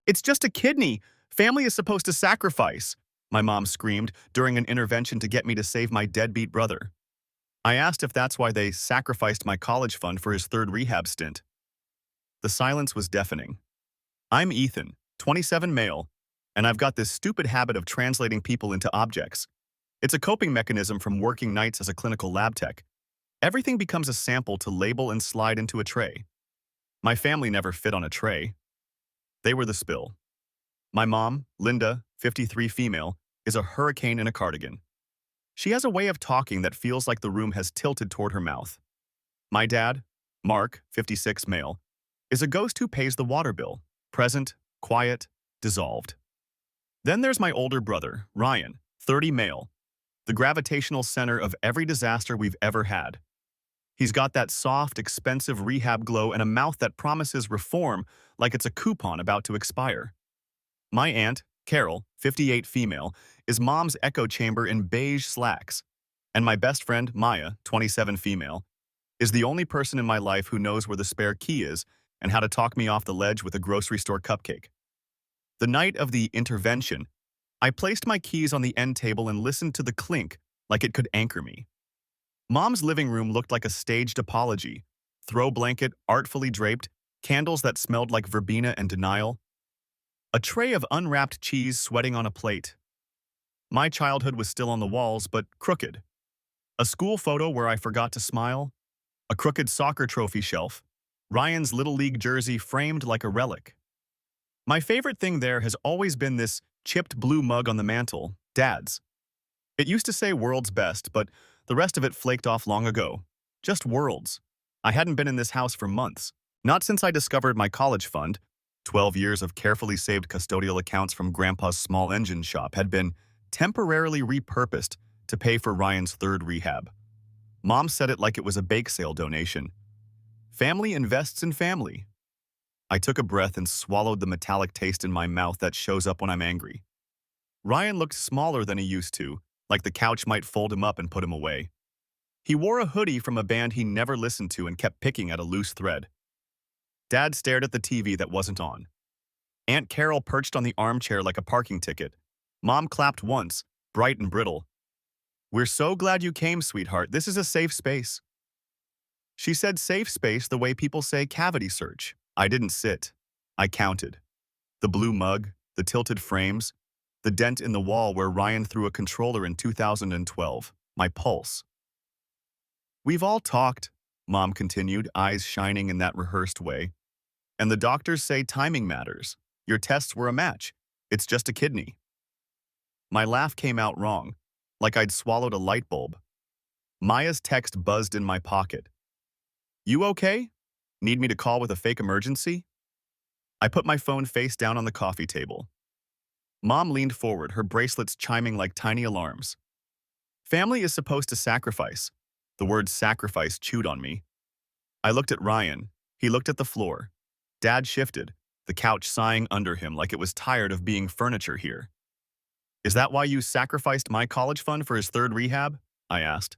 It's just a kidney. Family is supposed to sacrifice, my mom screamed during an intervention to get me to save my deadbeat brother. I asked if that's why they sacrificed my college fund for his third rehab stint. The silence was deafening. I'm Ethan, 27 male, and I've got this stupid habit of translating people into objects. It's a coping mechanism from working nights as a clinical lab tech. Everything becomes a sample to label and slide into a tray. My family never fit on a tray. They were the spill. My mom, Linda, 53 female, is a hurricane in a cardigan. She has a way of talking that feels like the room has tilted toward her mouth. My dad, Mark, 56 male, is a ghost who pays the water bill, present, quiet, dissolved. Then there's my older brother, Ryan, 30 male, the gravitational center of every disaster we've ever had. He's got that soft, expensive rehab glow and a mouth that promises reform like it's a coupon about to expire. My aunt, Carol, 58 female, is mom's echo chamber in beige slacks. And my best friend, Maya, 27 female, is the only person in my life who knows where the spare key is and how to talk me off the ledge with a grocery store cupcake. The night of the intervention, I placed my keys on the end table and listened to the clink like it could anchor me. Mom's living room looked like a staged apology. Throw blanket, artfully draped, candles that smelled like verbena and denial. A tray of unwrapped cheese sweating on a plate. My childhood was still on the walls, but crooked. A school photo where I forgot to smile. A crooked soccer trophy shelf. Ryan's Little League jersey framed like a relic. My favorite thing there has always been this chipped blue mug on the mantle, Dad's. It used to say World's Best, but the rest of it flaked off long ago. Just worlds. I hadn't been in this house for months. Not since I discovered my college fund. 12 years of carefully saved custodial accounts from Grandpa's small engine shop had been temporarily repurposed to pay for Ryan's third rehab. Mom said it like it was a bake sale donation. Family invests in family. I took a breath and swallowed the metallic taste in my mouth that shows up when I'm angry. Ryan looked smaller than he used to, like the couch might fold him up and put him away. He wore a hoodie from a band he never listened to and kept picking at a loose thread. Dad stared at the TV that wasn't on. Aunt Carol perched on the armchair like a parking ticket. Mom clapped once, bright and brittle. "We're so glad you came, sweetheart. This is a safe space." She said safe space the way people say cavity search. I didn't sit. I counted. The blue mug, the tilted frames, the dent in the wall where Ryan threw a controller in 2012. My pulse. "We've all talked," Mom continued, eyes shining in that rehearsed way. "And the doctors say timing matters. Your tests were a match. It's just a kidney." My laugh came out wrong, like I'd swallowed a light bulb. Maya's text buzzed in my pocket. "You okay? Need me to call with a fake emergency?" I put my phone face down on the coffee table. Mom leaned forward, her bracelets chiming like tiny alarms. "Family is supposed to sacrifice." The word sacrifice chewed on me. I looked at Ryan. He looked at the floor. Dad shifted, the couch sighing under him like it was tired of being furniture here. "Is that why you sacrificed my college fund for his third rehab?" I asked.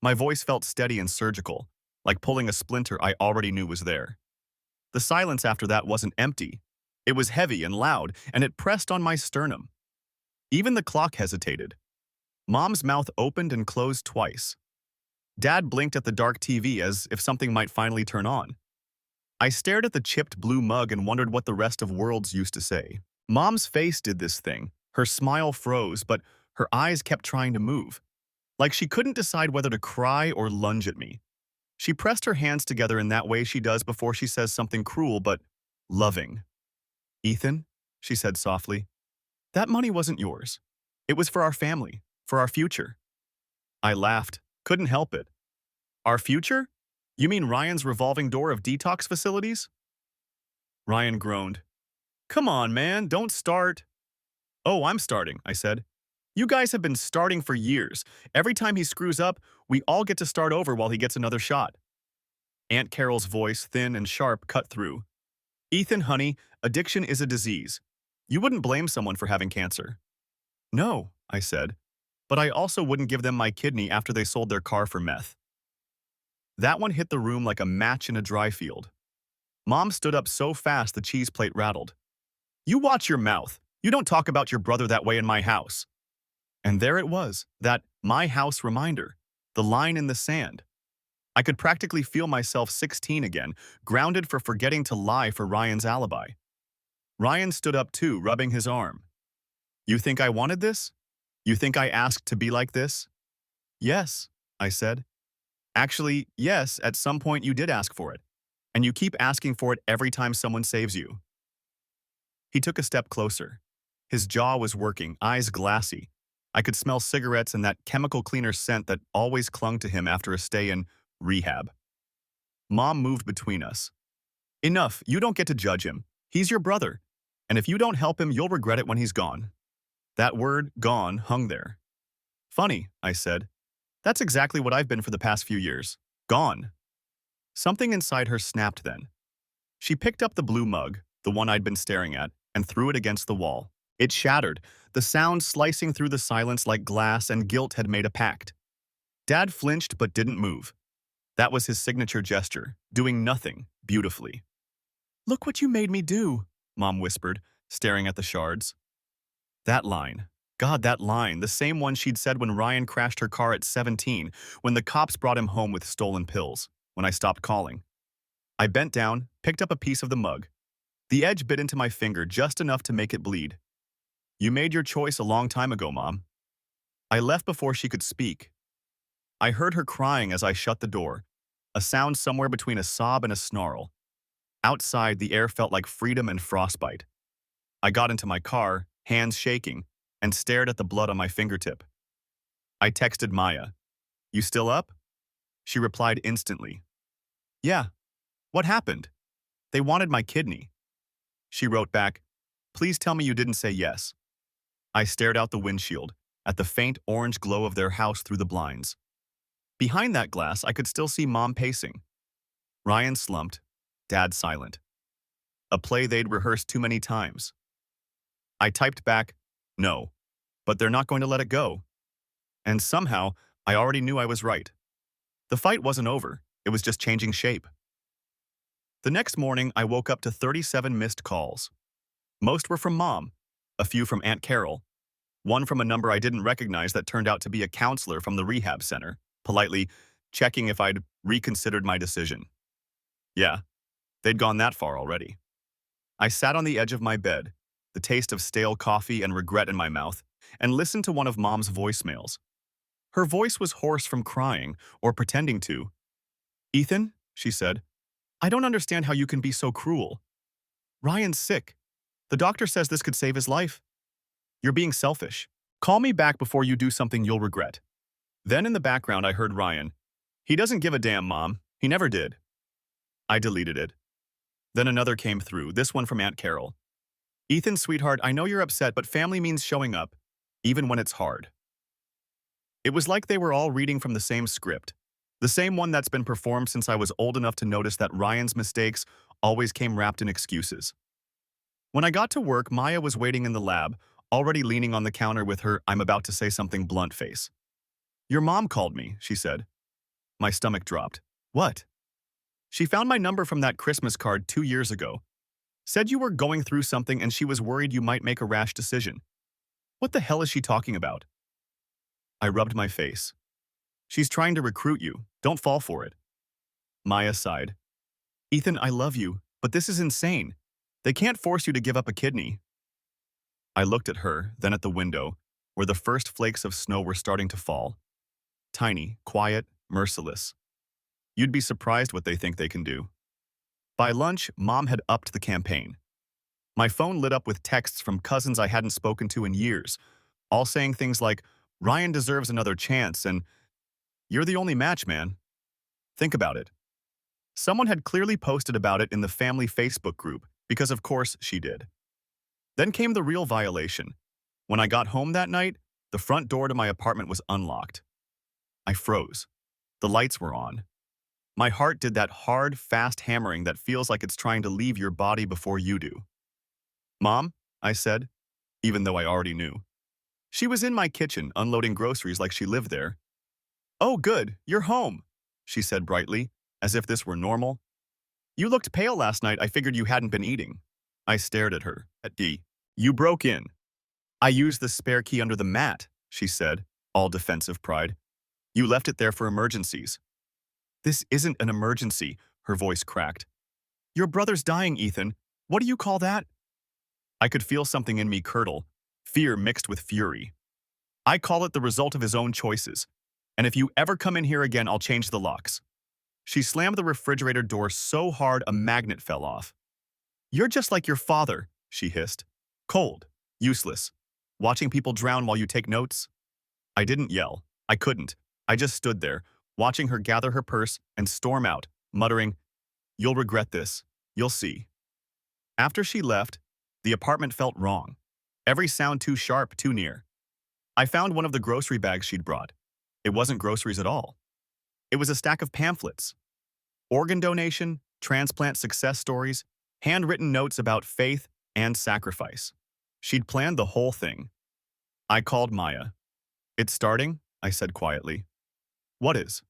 My voice felt steady and surgical, like pulling a splinter I already knew was there. The silence after that wasn't empty. It was heavy and loud, and it pressed on my sternum. Even the clock hesitated. Mom's mouth opened and closed twice. Dad blinked at the dark TV as if something might finally turn on. I stared at the chipped blue mug and wondered what the rest of worlds used to say. Mom's face did this thing. Her smile froze, but her eyes kept trying to move. Like she couldn't decide whether to cry or lunge at me. She pressed her hands together in that way she does before she says something cruel but loving. "Ethan," she said softly, "that money wasn't yours. It was for our family, for our future." I laughed, couldn't help it. "Our future? You mean Ryan's revolving door of detox facilities?" Ryan groaned. "Come on, man, don't start." "Oh, I'm starting," I said. "You guys have been starting for years. Every time he screws up, we all get to start over while he gets another shot." Aunt Carol's voice, thin and sharp, cut through. "Ethan, honey, addiction is a disease. You wouldn't blame someone for having cancer." "No," I said, "but I also wouldn't give them my kidney after they sold their car for meth." That one hit the room like a match in a dry field. Mom stood up so fast the cheese plate rattled. You watch your mouth. You don't talk about your brother that way in my house. And there it was, that my house reminder, the line in the sand. I could practically feel myself 16 again, grounded for forgetting to lie for Ryan's alibi. Ryan stood up too, rubbing his arm. You think I wanted this? You think I asked to be like this? Yes, I said. Actually, yes, at some point you did ask for it. And you keep asking for it every time someone saves you. He took a step closer. His jaw was working, eyes glassy. I could smell cigarettes and that chemical cleaner scent that always clung to him after a stay in rehab. Mom moved between us. Enough, you don't get to judge him. He's your brother. And if you don't help him, you'll regret it when he's gone. That word, gone, hung there. Funny, I said. That's exactly what I've been for the past few years. Gone. Something inside her snapped then. She picked up the blue mug, the one I'd been staring at, and threw it against the wall. It shattered, the sound slicing through the silence like glass, and guilt had made a pact. Dad flinched but didn't move. That was his signature gesture, doing nothing, beautifully. Look what you made me do, Mom whispered, staring at the shards. That line. God, that line, the same one she'd said when Ryan crashed her car at 17, when the cops brought him home with stolen pills, when I stopped calling. I bent down, picked up a piece of the mug. The edge bit into my finger just enough to make it bleed. You made your choice a long time ago, Mom. I left before she could speak. I heard her crying as I shut the door, a sound somewhere between a sob and a snarl. Outside, the air felt like freedom and frostbite. I got into my car, hands shaking, and stared at the blood on my fingertip. I texted Maya. You still up? She replied instantly. Yeah. What happened? They wanted my kidney. She wrote back, please tell me you didn't say yes. I stared out the windshield, at the faint orange glow of their house through the blinds. Behind that glass, I could still see Mom pacing. Ryan slumped, Dad silent. A play they'd rehearsed too many times. I typed back, no, but they're not going to let it go. And somehow, I already knew I was right. The fight wasn't over, it was just changing shape. The next morning, I woke up to 37 missed calls. Most were from Mom, a few from Aunt Carol, one from a number I didn't recognize that turned out to be a counselor from the rehab center, politely checking if I'd reconsidered my decision. Yeah, they'd gone that far already. I sat on the edge of my bed, the taste of stale coffee and regret in my mouth, and listened to one of Mom's voicemails. Her voice was hoarse from crying, or pretending to. Ethan, she said, I don't understand how you can be so cruel. Ryan's sick. The doctor says this could save his life. You're being selfish. Call me back before you do something you'll regret. Then in the background I heard Ryan. He doesn't give a damn, Mom. He never did. I deleted it. Then another came through, this one from Aunt Carol. Ethan, sweetheart, I know you're upset, but family means showing up, even when it's hard. It was like they were all reading from the same script, the same one that's been performed since I was old enough to notice that Ryan's mistakes always came wrapped in excuses. When I got to work, Maya was waiting in the lab, already leaning on the counter with her I'm about to say something blunt face. Your mom called me, she said. My stomach dropped. What? She found my number from that Christmas card 2 years ago. Said you were going through something and she was worried you might make a rash decision. What the hell is she talking about? I rubbed my face. She's trying to recruit you. Don't fall for it. Maya sighed. Ethan, I love you, but this is insane. They can't force you to give up a kidney. I looked at her, then at the window, where the first flakes of snow were starting to fall. Tiny, quiet, merciless. You'd be surprised what they think they can do. By lunch, Mom had upped the campaign. My phone lit up with texts from cousins I hadn't spoken to in years, all saying things like, Ryan deserves another chance, and you're the only match, man. Think about it. Someone had clearly posted about it in the family Facebook group, because of course she did. Then came the real violation. When I got home that night, the front door to my apartment was unlocked. I froze. The lights were on. My heart did that hard, fast hammering that feels like it's trying to leave your body before you do. Mom, I said, even though I already knew. She was in my kitchen, unloading groceries like she lived there. Oh, good, you're home, she said brightly, as if this were normal. You looked pale last night. I figured you hadn't been eating. I stared at her. At D. You broke in. I used the spare key under the mat, she said, all defensive pride. You left it there for emergencies. This isn't an emergency, her voice cracked. Your brother's dying, Ethan. What do you call that? I could feel something in me curdle, fear mixed with fury. I call it the result of his own choices. And if you ever come in here again, I'll change the locks. She slammed the refrigerator door so hard a magnet fell off. You're just like your father, she hissed. Cold, useless, watching people drown while you take notes. I didn't yell. I couldn't. I just stood there, watching her gather her purse and storm out, muttering, You'll regret this. You'll see. After she left, the apartment felt wrong. Every sound too sharp, too near. I found one of the grocery bags she'd brought. It wasn't groceries at all. It was a stack of pamphlets. Organ donation, transplant success stories, handwritten notes about faith and sacrifice. She'd planned the whole thing. I called Maya. It's starting, I said quietly. What is?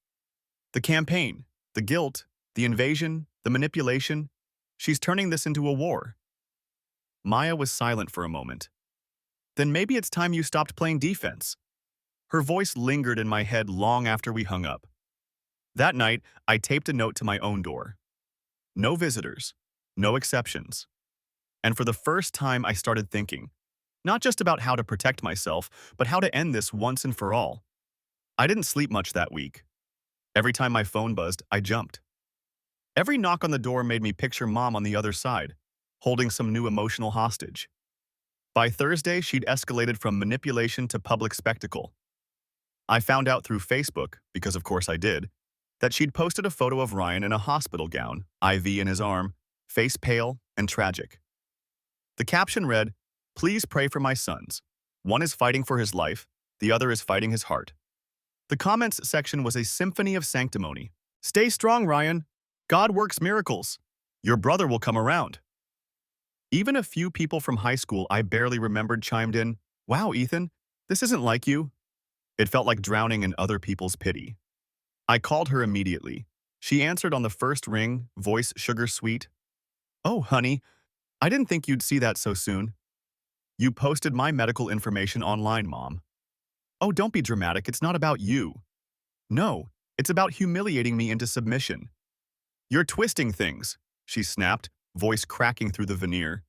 The campaign, the guilt, the invasion, the manipulation. She's turning this into a war. Maya was silent for a moment. Then maybe it's time you stopped playing defense. Her voice lingered in my head long after we hung up. That night, I taped a note to my own door. No visitors, no exceptions. And for the first time, I started thinking, not just about how to protect myself, but how to end this once and for all. I didn't sleep much that week. Every time my phone buzzed, I jumped. Every knock on the door made me picture Mom on the other side, holding some new emotional hostage. By Thursday, she'd escalated from manipulation to public spectacle. I found out through Facebook, because of course I did, that she'd posted a photo of Ryan in a hospital gown, IV in his arm, face pale and tragic. The caption read, Please pray for my sons. One is fighting for his life, the other is fighting his heart. The comments section was a symphony of sanctimony. Stay strong, Ryan. God works miracles. Your brother will come around. Even a few people from high school I barely remembered chimed in, Wow, Ethan, this isn't like you. It felt like drowning in other people's pity. I called her immediately. She answered on the first ring, voice sugar sweet. Oh, honey, I didn't think you'd see that so soon. You posted my medical information online, Mom. Oh, don't be dramatic. It's not about you. No, it's about humiliating me into submission. You're twisting things, she snapped, voice cracking through the veneer.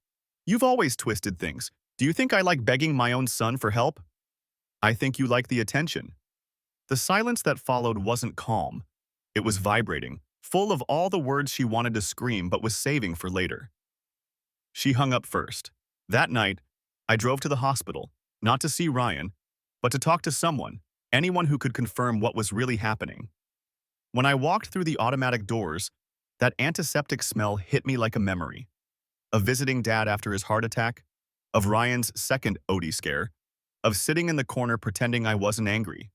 You've always twisted things. Do you think I like begging my own son for help? I think you like the attention. The silence that followed wasn't calm. It was vibrating, full of all the words she wanted to scream but was saving for later. She hung up first. That night, I drove to the hospital, not to see Ryan, but to talk to someone, anyone who could confirm what was really happening. When I walked through the automatic doors, that antiseptic smell hit me like a memory. Of visiting Dad after his heart attack, of Ryan's second OD scare, of sitting in the corner pretending I wasn't angry.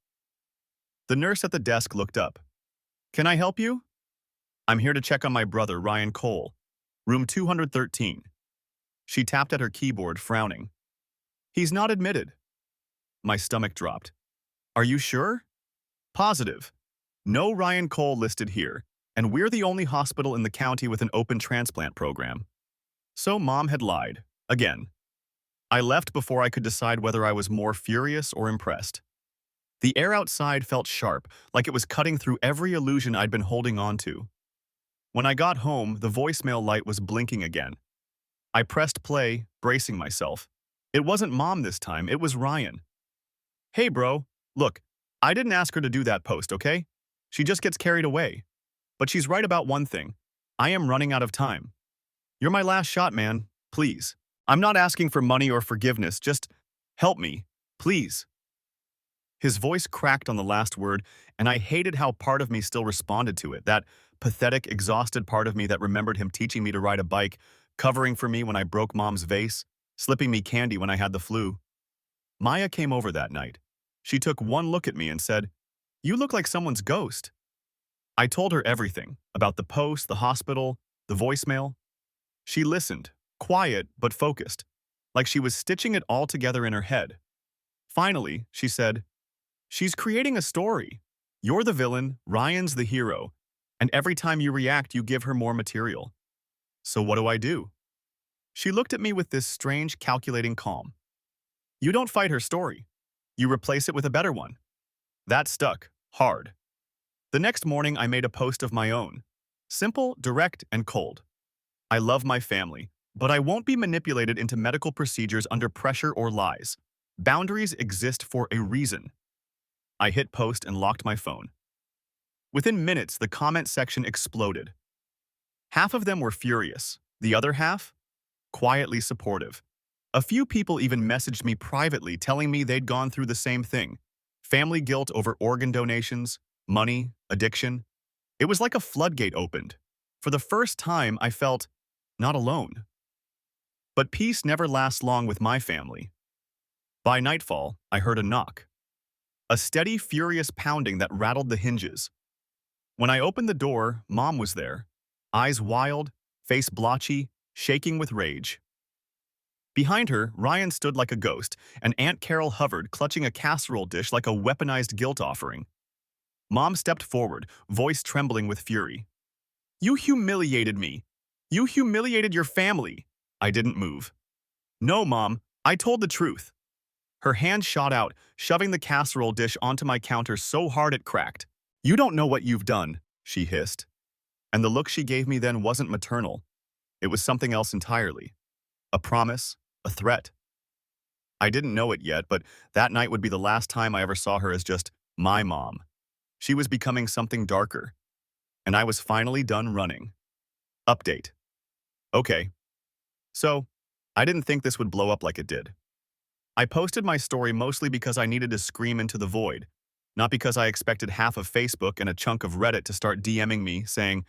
The nurse at the desk looked up. Can I help you? I'm here to check on my brother, Ryan Cole. Room 213. She tapped at her keyboard, frowning. He's not admitted. My stomach dropped. Are you sure? Positive. No Ryan Cole listed here, and we're the only hospital in the county with an open transplant program. So Mom had lied. Again. I left before I could decide whether I was more furious or impressed. The air outside felt sharp, like it was cutting through every illusion I'd been holding on to. When I got home, the voicemail light was blinking again. I pressed play, bracing myself. It wasn't Mom this time, it was Ryan. Hey bro, look, I didn't ask her to do that post, okay? She just gets carried away. But she's right about one thing. I am running out of time. You're my last shot, man. Please. I'm not asking for money or forgiveness, just help me, please. His voice cracked on the last word, and I hated how part of me still responded to it, that pathetic, exhausted part of me that remembered him teaching me to ride a bike, covering for me when I broke Mom's vase, slipping me candy when I had the flu. Maya came over that night. She took one look at me and said, You look like someone's ghost. I told her everything, about the post, the hospital, the voicemail. She listened, quiet but focused, like she was stitching it all together in her head. Finally, she said, She's creating a story. You're the villain, Ryan's the hero, and every time you react, you give her more material. So what do I do? She looked at me with this strange, calculating calm. You don't fight her story. You replace it with a better one. That stuck, hard. The next morning, I made a post of my own. Simple, direct, and cold. I love my family, but I won't be manipulated into medical procedures under pressure or lies. Boundaries exist for a reason. I hit post and locked my phone. Within minutes, the comment section exploded. Half of them were furious, the other half, quietly supportive. A few people even messaged me privately telling me they'd gone through the same thing. Family guilt over organ donations, money, addiction. It was like a floodgate opened. For the first time, I felt not alone. But peace never lasts long with my family. By nightfall, I heard a knock. A steady, furious pounding that rattled the hinges. When I opened the door, Mom was there. Eyes wild, face blotchy, shaking with rage. Behind her, Ryan stood like a ghost, and Aunt Carol hovered, clutching a casserole dish like a weaponized guilt offering. Mom stepped forward, voice trembling with fury. You humiliated me. You humiliated your family. I didn't move. No, Mom, I told the truth. Her hand shot out, shoving the casserole dish onto my counter so hard it cracked. You don't know what you've done, she hissed. And the look she gave me then wasn't maternal. It was something else entirely. A promise, a threat. I didn't know it yet, but that night would be the last time I ever saw her as just my mom. She was becoming something darker. And I was finally done running. Update. Okay. So, I didn't think this would blow up like it did. I posted my story mostly because I needed to scream into the void, not because I expected half of Facebook and a chunk of Reddit to start DMing me saying,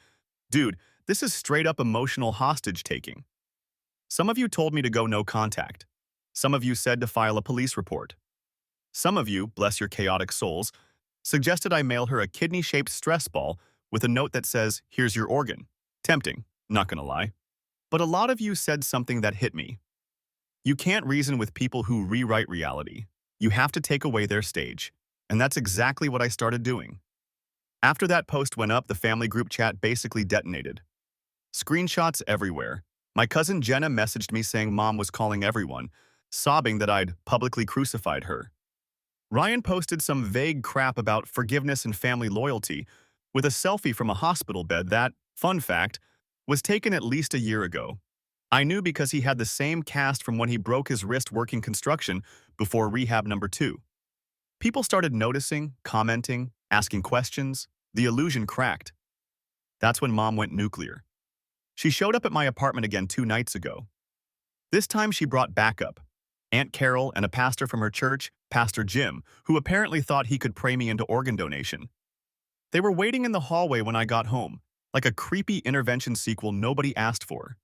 dude, this is straight up emotional hostage taking. Some of you told me to go no contact. Some of you said to file a police report. Some of you, bless your chaotic souls, suggested I mail her a kidney-shaped stress ball with a note that says, here's your organ. Tempting, not gonna lie. But a lot of you said something that hit me. You can't reason with people who rewrite reality. You have to take away their stage. And that's exactly what I started doing. After that post went up, the family group chat basically detonated. Screenshots everywhere. My cousin Jenna messaged me saying Mom was calling everyone, sobbing that I'd publicly crucified her. Ryan posted some vague crap about forgiveness and family loyalty with a selfie from a hospital bed that, fun fact, was taken at least a year ago. I knew because he had the same cast from when he broke his wrist working construction before rehab number 2. People started noticing, commenting, asking questions. The illusion cracked. That's when Mom went nuclear. She showed up at my apartment again 2 nights ago. This time she brought backup. Aunt Carol and a pastor from her church, Pastor Jim, who apparently thought he could pray me into organ donation. They were waiting in the hallway when I got home, like a creepy intervention sequel nobody asked for.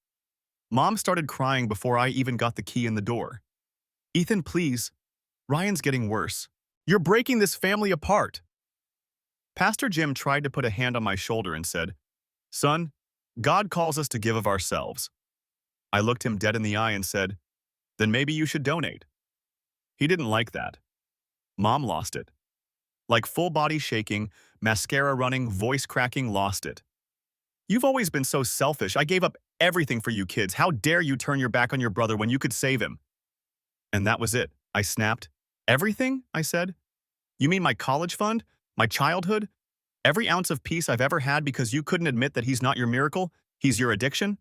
Mom started crying before I even got the key in the door. Ethan, please. Ryan's getting worse. You're breaking this family apart. Pastor Jim tried to put a hand on my shoulder and said, Son, God calls us to give of ourselves. I looked him dead in the eye and said, Then maybe you should donate. He didn't like that. Mom lost it. Like full body shaking, mascara running, voice cracking, lost it. You've always been so selfish. I gave up everything for you kids. How dare you turn your back on your brother when you could save him? And that was it. I snapped. Everything? I said. You mean my college fund? My childhood? Every ounce of peace I've ever had because you couldn't admit that he's not your miracle? He's your addiction?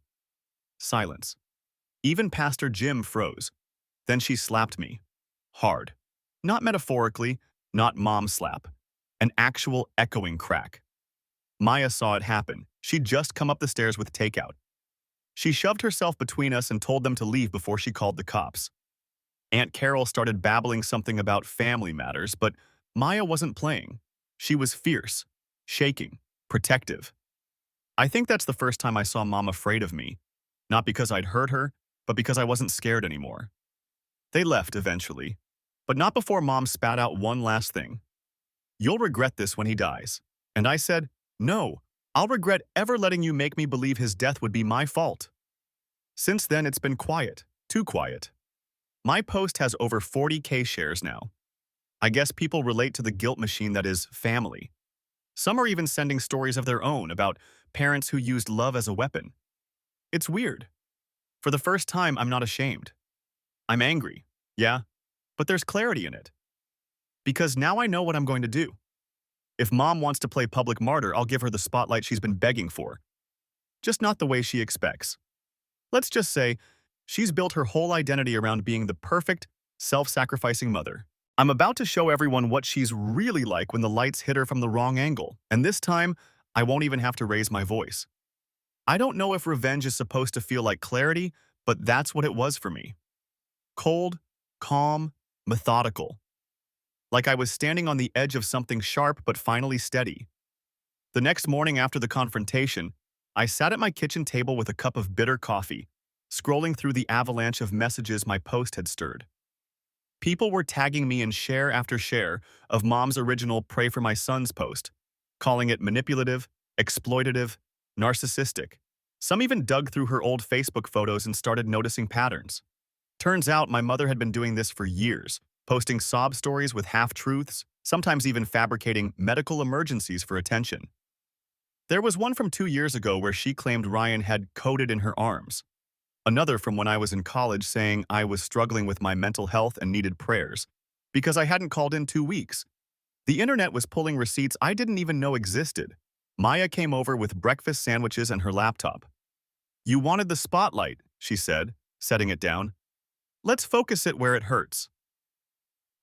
Silence. Even Pastor Jim froze. Then she slapped me. Hard. Not metaphorically, not mom slap. An actual echoing crack. Maya saw it happen. She'd just come up the stairs with takeout. She shoved herself between us and told them to leave before she called the cops. Aunt Carol started babbling something about family matters, but Maya wasn't playing. She was fierce, shaking, protective. I think that's the first time I saw Mom afraid of me. Not because I'd hurt her, but because I wasn't scared anymore. They left eventually, but not before Mom spat out one last thing. You'll regret this when he dies. And I said, no, I'll regret ever letting you make me believe his death would be my fault. Since then, it's been quiet, too quiet. My post has over 40K shares now. I guess people relate to the guilt machine that is family. Some are even sending stories of their own about parents who used love as a weapon. It's weird. For the first time, I'm not ashamed. I'm angry, yeah, but there's clarity in it. Because now I know what I'm going to do. If Mom wants to play public martyr, I'll give her the spotlight she's been begging for. Just not the way she expects. Let's just say, she's built her whole identity around being the perfect, self-sacrificing mother. I'm about to show everyone what she's really like when the lights hit her from the wrong angle, and this time, I won't even have to raise my voice. I don't know if revenge is supposed to feel like clarity, but that's what it was for me. Cold, calm, methodical. Like I was standing on the edge of something sharp but finally steady. The next morning after the confrontation, I sat at my kitchen table with a cup of bitter coffee, scrolling through the avalanche of messages my post had stirred. People were tagging me in share after share of Mom's original Pray for My Son's post, calling it manipulative, exploitative, narcissistic. Some even dug through her old Facebook photos and started noticing patterns. Turns out my mother had been doing this for years, posting sob stories with half-truths, sometimes even fabricating medical emergencies for attention. There was one from 2 years ago where she claimed Ryan had coded in her arms. Another from when I was in college saying I was struggling with my mental health and needed prayers because I hadn't called in 2 weeks. The internet was pulling receipts I didn't even know existed. Maya came over with breakfast sandwiches and her laptop. "You wanted the spotlight," she said, setting it down. "Let's focus it where it hurts."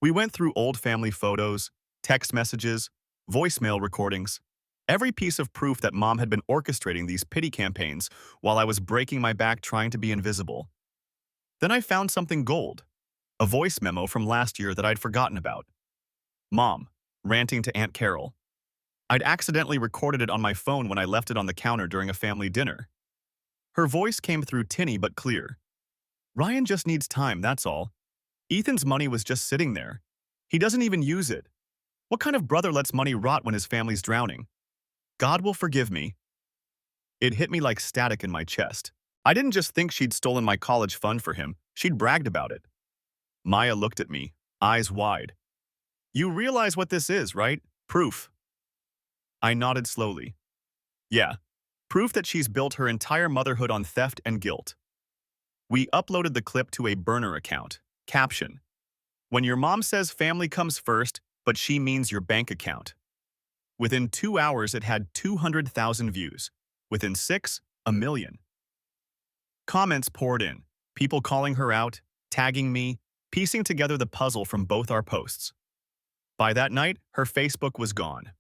We went through old family photos, text messages, voicemail recordings, every piece of proof that Mom had been orchestrating these pity campaigns while I was breaking my back trying to be invisible. Then I found something gold, a voice memo from last year that I'd forgotten about. Mom, ranting to Aunt Carol. I'd accidentally recorded it on my phone when I left it on the counter during a family dinner. Her voice came through tinny but clear. "Ryan just needs time, that's all. Ethan's money was just sitting there. He doesn't even use it. What kind of brother lets money rot when his family's drowning? God will forgive me." It hit me like static in my chest. I didn't just think she'd stolen my college fund for him, she'd bragged about it. Maya looked at me, eyes wide. "You realize what this is, right? Proof." I nodded slowly. "Yeah, proof that she's built her entire motherhood on theft and guilt." We uploaded the clip to a burner account. Caption: "When your mom says family comes first, but she means your bank account." Within 2 hours, it had 200,000 views. Within 6, 1 million. Comments poured in, people calling her out, tagging me, piecing together the puzzle from both our posts. By that night, her Facebook was gone.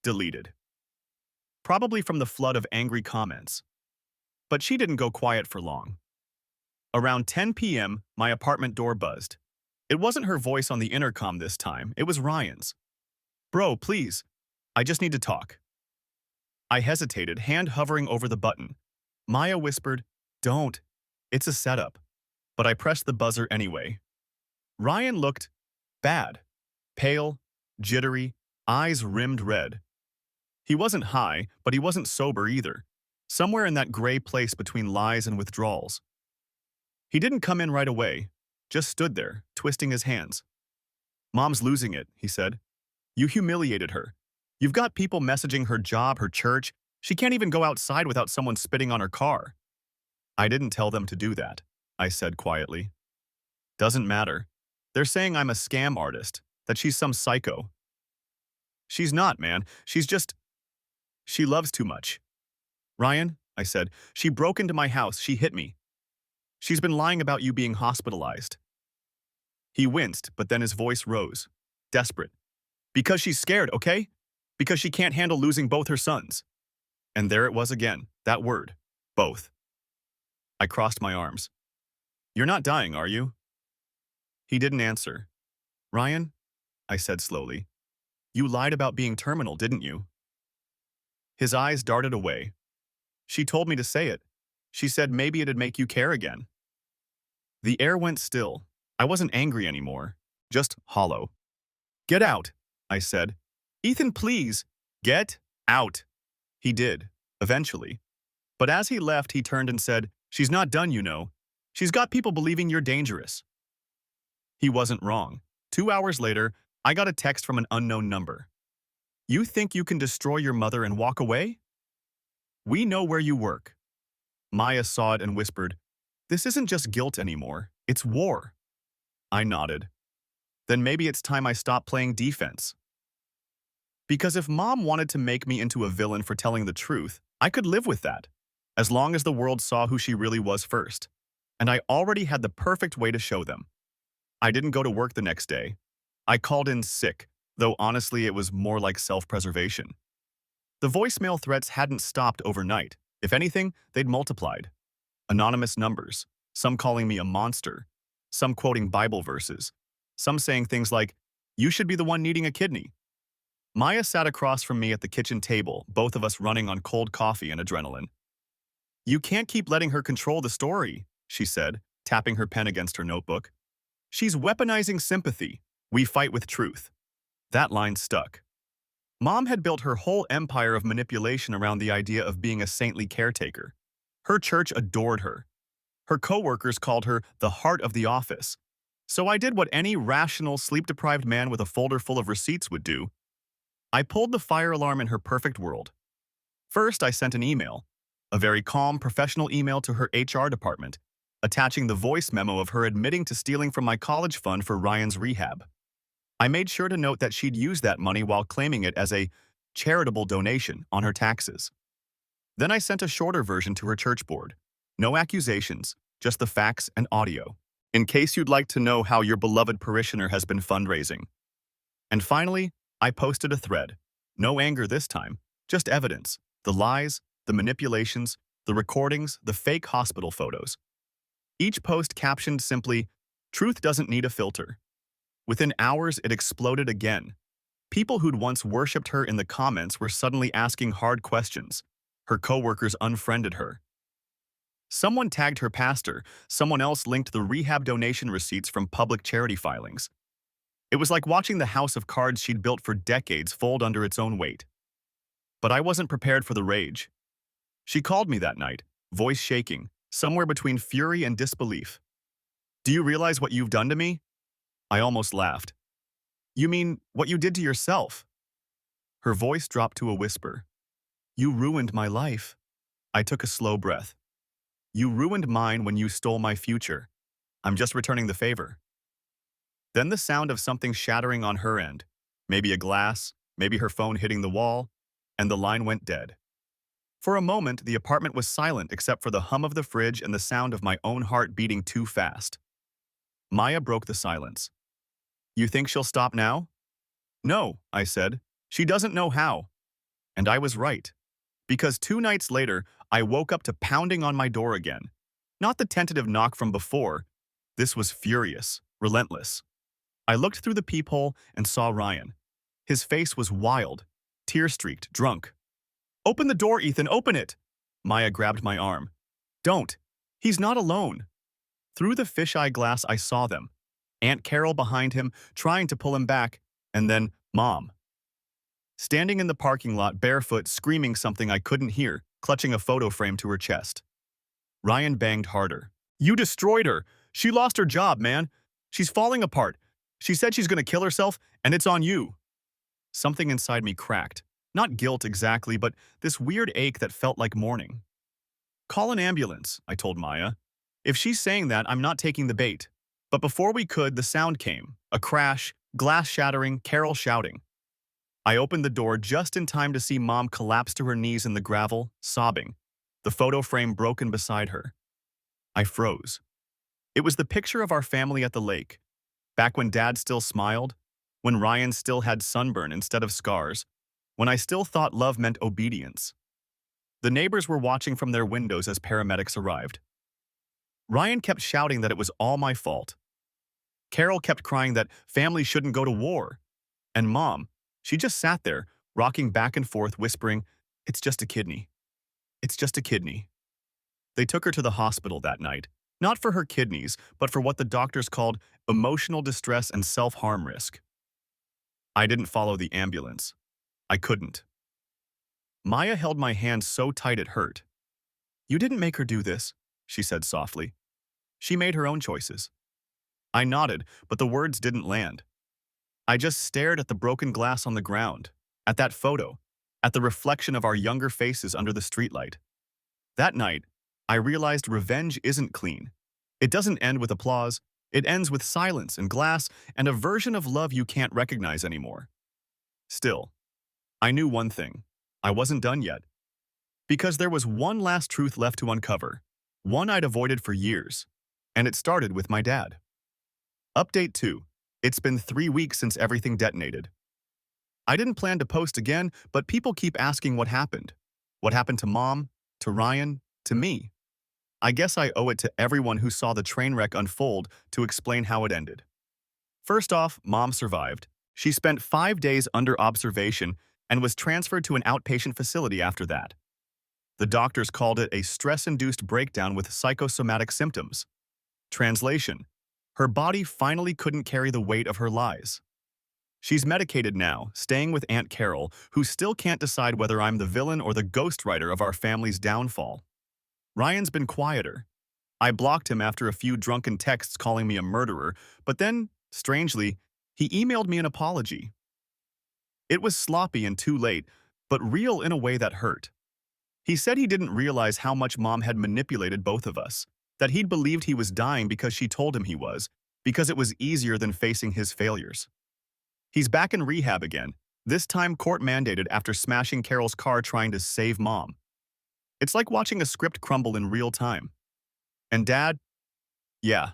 Deleted. Probably from the flood of angry comments. But she didn't go quiet for long. Around 10 p.m., my apartment door buzzed. It wasn't her voice on the intercom this time, it was Ryan's. "Bro, please. I just need to talk." I hesitated, hand hovering over the button. Maya whispered, "Don't. It's a setup." But I pressed the buzzer anyway. Ryan looked bad. Pale, jittery, eyes rimmed red. He wasn't high, but he wasn't sober either. Somewhere in that gray place between lies and withdrawals. He didn't come in right away, just stood there, twisting his hands. "Mom's losing it," he said. "You humiliated her. You've got people messaging her job, her church. She can't even go outside without someone spitting on her car." "I didn't tell them to do that," I said quietly. "Doesn't matter. They're saying I'm a scam artist, that she's some psycho." "She's not, man. She loves too much." "Ryan," I said, "she broke into my house. She hit me. She's been lying about you being hospitalized." He winced, but then his voice rose, desperate. "Because she's scared, okay? Because she can't handle losing both her sons." And there it was again, that word, both. I crossed my arms. "You're not dying, are you?" He didn't answer. "Ryan," I said slowly, "you lied about being terminal, didn't you?" His eyes darted away. "She told me to say it. She said maybe it'd make you care again." The air went still. I wasn't angry anymore, just hollow. "Get out," I said. "Ethan, please, get out." He did, eventually. But as he left, he turned and said, "She's not done, you know. She's got people believing you're dangerous." He wasn't wrong. 2 hours later, I got a text from an unknown number. "You think you can destroy your mother and walk away? We know where you work." Maya saw it and whispered, This isn't just guilt anymore, it's war. I nodded. Then maybe it's time I stop playing defense. Because if Mom wanted to make me into a villain for telling the truth, I could live with that, as long as the world saw who she really was first. And I already had the perfect way to show them. I didn't go to work the next day. I called in sick, though honestly it was more like self-preservation. The voicemail threats hadn't stopped overnight. If anything, they'd multiplied. Anonymous numbers, some calling me a monster, some quoting Bible verses, some saying things like, "You should be the one needing a kidney." Maya sat across from me at the kitchen table, both of us running on cold coffee and adrenaline. "You can't keep letting her control the story," she said, tapping her pen against her notebook. "She's weaponizing sympathy. We fight with truth." That line stuck. Mom had built her whole empire of manipulation around the idea of being a saintly caretaker. Her church adored her. Her coworkers called her the heart of the office. So I did what any rational, sleep-deprived man with a folder full of receipts would do. I pulled the fire alarm in her perfect world. First, I sent an email, a very calm, professional email to her HR department, attaching the voice memo of her admitting to stealing from my college fund for Ryan's rehab. I made sure to note that she'd used that money while claiming it as a charitable donation on her taxes. Then I sent a shorter version to her church board. No accusations, just the facts and audio, in case you'd like to know how your beloved parishioner has been fundraising. And finally, I posted a thread. No anger this time, just evidence. The lies, the manipulations, the recordings, the fake hospital photos. Each post captioned simply, "Truth doesn't need a filter." Within hours, it exploded again. People who'd once worshipped her in the comments were suddenly asking hard questions. Her coworkers unfriended her. Someone tagged her pastor, someone else linked the rehab donation receipts from public charity filings. It was like watching the house of cards she'd built for decades fold under its own weight. But I wasn't prepared for the rage. She called me that night, voice shaking, somewhere between fury and disbelief. "Do you realize what you've done to me?" I almost laughed. "You mean what you did to yourself?" Her voice dropped to a whisper. "You ruined my life." I took a slow breath. "You ruined mine when you stole my future. I'm just returning the favor." Then the sound of something shattering on her end, maybe a glass, maybe her phone hitting the wall, and the line went dead. For a moment, the apartment was silent except for the hum of the fridge and the sound of my own heart beating too fast. Maya broke the silence. "You think she'll stop now?" "No," I said. "She doesn't know how." And I was right. Because 2 nights later, I woke up to pounding on my door again. Not the tentative knock from before. This was furious, relentless. I looked through the peephole and saw Ryan. His face was wild, tear-streaked, drunk. "Open the door, Ethan, open it!" Maya grabbed my arm. "Don't. He's not alone." Through the fisheye glass, I saw them. Aunt Carol behind him, trying to pull him back, and then Mom. Standing in the parking lot, barefoot, screaming something I couldn't hear, clutching a photo frame to her chest. Ryan banged harder. "You destroyed her. She lost her job, man. She's falling apart. She said she's gonna kill herself, and it's on you." Something inside me cracked. Not guilt exactly, but this weird ache that felt like mourning. "Call an ambulance," I told Maya. "If she's saying that, I'm not taking the bait." But before we could, the sound came. A crash, glass shattering, Carol shouting. I opened the door just in time to see Mom collapse to her knees in the gravel, sobbing, the photo frame broken beside her. I froze. It was the picture of our family at the lake, back when Dad still smiled, when Ryan still had sunburn instead of scars, when I still thought love meant obedience. The neighbors were watching from their windows as paramedics arrived. Ryan kept shouting that it was all my fault. Carol kept crying that family shouldn't go to war. And Mom, she just sat there, rocking back and forth, whispering, "It's just a kidney. It's just a kidney." They took her to the hospital that night, not for her kidneys, but for what the doctors called emotional distress and self-harm risk. I didn't follow the ambulance. I couldn't. Maya held my hand so tight it hurt. "You didn't make her do this," she said softly. "She made her own choices." I nodded, but the words didn't land. I just stared at the broken glass on the ground, at that photo, at the reflection of our younger faces under the streetlight. That night, I realized revenge isn't clean. It doesn't end with applause. It ends with silence and glass and a version of love you can't recognize anymore. Still, I knew one thing. I wasn't done yet. Because there was one last truth left to uncover. One I'd avoided for years. And it started with my dad. Update 2. It's been 3 weeks since everything detonated. I didn't plan to post again, but people keep asking what happened. What happened to Mom? To Ryan? To me? I guess I owe it to everyone who saw the train wreck unfold to explain how it ended. First off, Mom survived. She spent 5 days under observation and was transferred to an outpatient facility after that. The doctors called it a stress-induced breakdown with psychosomatic symptoms. Translation: her body finally couldn't carry the weight of her lies. She's medicated now, staying with Aunt Carol, who still can't decide whether I'm the villain or the ghostwriter of our family's downfall. Ryan's been quieter. I blocked him after a few drunken texts calling me a murderer, but then, strangely, he emailed me an apology. It was sloppy and too late, but real in a way that hurt. He said he didn't realize how much Mom had manipulated both of us, that he'd believed he was dying because she told him he was, because it was easier than facing his failures. He's back in rehab again, this time court-mandated after smashing Carol's car trying to save Mom. It's like watching a script crumble in real time. And Dad? Yeah,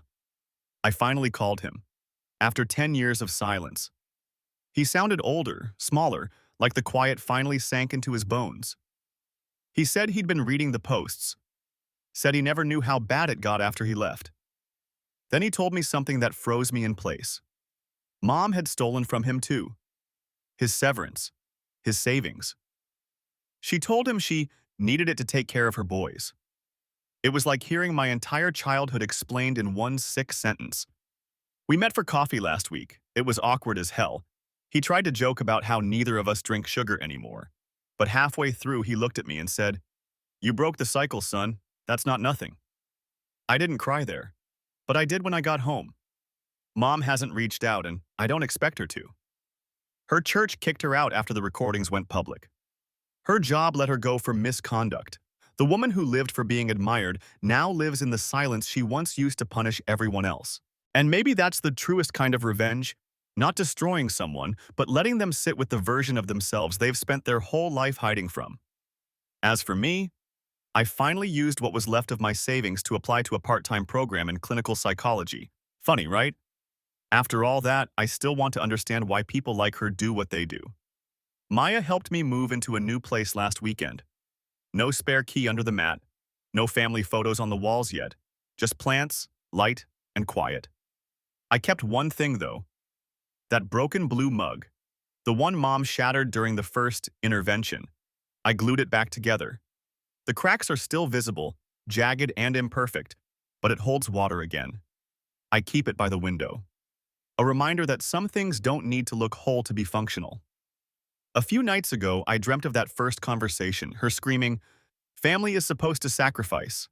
I finally called him. After 10 years of silence. He sounded older, smaller, like the quiet finally sank into his bones. He said he'd been reading the posts. Said he never knew how bad it got after he left. Then he told me something that froze me in place. Mom had stolen from him too. His severance. His savings. She told him she needed it to take care of her boys. It was like hearing my entire childhood explained in one sick sentence. We met for coffee last week. It was awkward as hell. He tried to joke about how neither of us drink sugar anymore. But halfway through, he looked at me and said, "You broke the cycle, son. That's not nothing." I didn't cry there, but I did when I got home. Mom hasn't reached out, and I don't expect her to. Her church kicked her out after the recordings went public. Her job let her go for misconduct. The woman who lived for being admired now lives in the silence she once used to punish everyone else. And maybe that's the truest kind of revenge, not destroying someone, but letting them sit with the version of themselves they've spent their whole life hiding from. As for me, I finally used what was left of my savings to apply to a part-time program in clinical psychology. Funny, right? After all that, I still want to understand why people like her do what they do. Maya helped me move into a new place last weekend. No spare key under the mat, no family photos on the walls yet, just plants, light, and quiet. I kept one thing, though. That broken blue mug, the one Mom shattered during the first intervention. I glued it back together. The cracks are still visible, jagged and imperfect, but it holds water again. I keep it by the window. A reminder that some things don't need to look whole to be functional. A few nights ago, I dreamt of that first conversation, her screaming, "Family is supposed to sacrifice."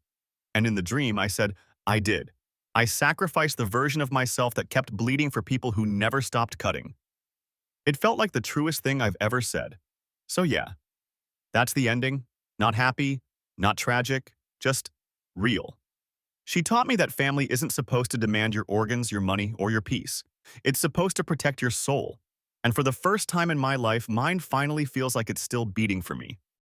And in the dream, I said, I did. I sacrificed the version of myself that kept bleeding for people who never stopped cutting. It felt like the truest thing I've ever said. So yeah, that's the ending. Not happy, not tragic, just real. She taught me that family isn't supposed to demand your organs, your money, or your peace. It's supposed to protect your soul. And for the first time in my life, mine finally feels like it's still beating for me.